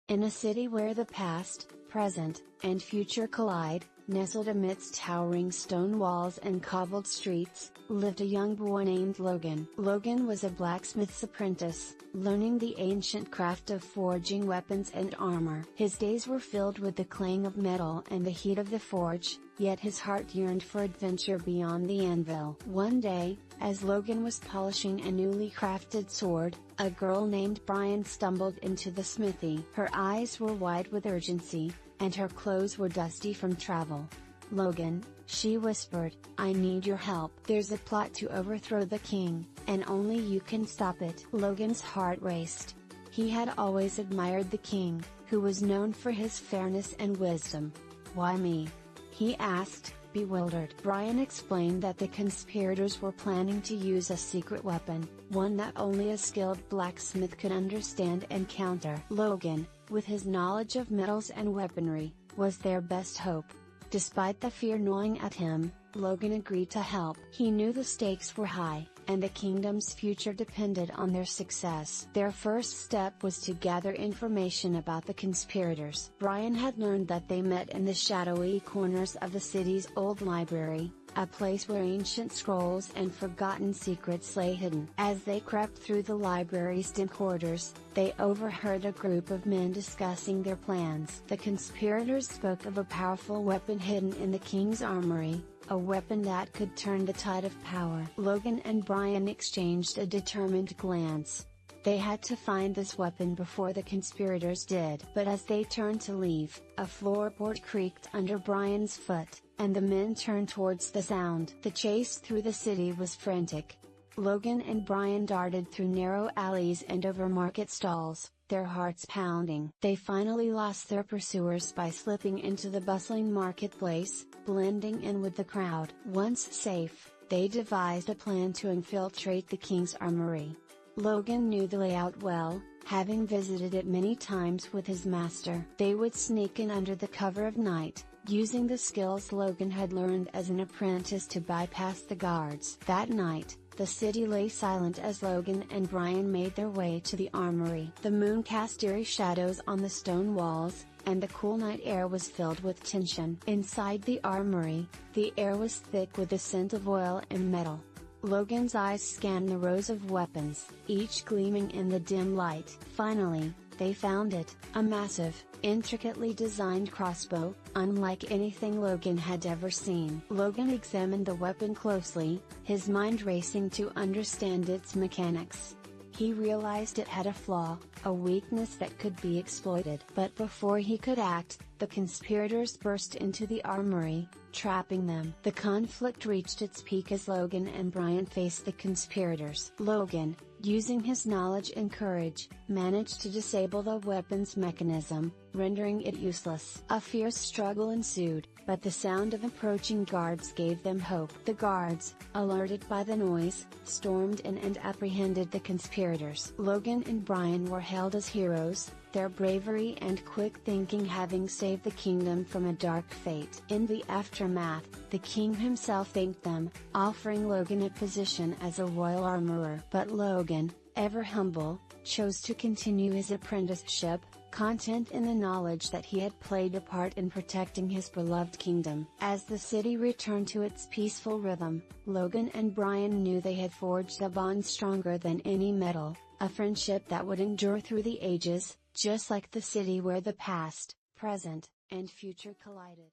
In a city where the past, present, and future collide, nestled amidst towering stone walls and cobbled streets, lived a young boy named Logan. Logan was a blacksmith's apprentice, learning the ancient craft of forging weapons and armor. His days were filled with the clang of metal and the heat of the forge, yet his heart yearned for adventure beyond the anvil. One day, as Logan was polishing a newly crafted sword, a girl named Brian stumbled into the smithy. Her eyes were wide with urgency, and her clothes were dusty from travel. "Logan," she whispered, "I need your help. There's a plot to overthrow the king, and only you can stop it." Logan's heart raced. He had always admired the king, who was known for his fairness and wisdom. "Why me?" he asked, bewildered. Brian explained that the conspirators were planning to use a secret weapon, one that only a skilled blacksmith could understand and counter. Logan, with his knowledge of metals and weaponry, was their best hope. Despite the fear gnawing at him, Logan agreed to help. He knew the stakes were high, and the kingdom's future depended on their success. Their first step was to gather information about the conspirators. Brian had learned that they met in the shadowy corners of the city's old library, a place where ancient scrolls and forgotten secrets lay hidden. As they crept through the library's dim corridors, they overheard a group of men discussing their plans. The conspirators spoke of a powerful weapon hidden in the king's armory, a weapon that could turn the tide of power. Logan and Brian exchanged a determined glance. They had to find this weapon before the conspirators did. But as they turned to leave, a floorboard creaked under Brian's foot, and the men turned towards the sound. The chase through the city was frantic. Logan and Brian darted through narrow alleys and over market stalls, their hearts pounding. They finally lost their pursuers by slipping into the bustling marketplace, blending in with the crowd. Once safe, they devised a plan to infiltrate the king's armory. Logan knew the layout well, having visited it many times with his master. They would sneak in under the cover of night, using the skills Logan had learned as an apprentice to bypass the guards. That night, the city lay silent as Logan and Brian made their way to the armory. The moon cast eerie shadows on the stone walls, and the cool night air was filled with tension. Inside the armory, the air was thick with the scent of oil and metal. Logan's eyes scanned the rows of weapons, each gleaming in the dim light. Finally, they found it, a massive, intricately designed crossbow, unlike anything Logan had ever seen. Logan examined the weapon closely, his mind racing to understand its mechanics. He realized it had a flaw, a weakness that could be exploited. But before he could act, the conspirators burst into the armory, trapping them. The conflict reached its peak as Logan and Brian faced the conspirators. Logan, using his knowledge and courage, managed to disable the weapon's mechanism, rendering it useless. A fierce struggle ensued, but the sound of approaching guards gave them hope. The guards, alerted by the noise, stormed in and apprehended the conspirators. Logan and Brian were hailed as heroes, their bravery and quick thinking having saved the kingdom from a dark fate. In the aftermath, the king himself thanked them, offering Logan a position as a royal armorer. But Logan, ever humble, chose to continue his apprenticeship, content in the knowledge that he had played a part in protecting his beloved kingdom. As the city returned to its peaceful rhythm, Logan and Brian knew they had forged a bond stronger than any metal, a friendship that would endure through the ages, just like the city where the past, present, and future collided.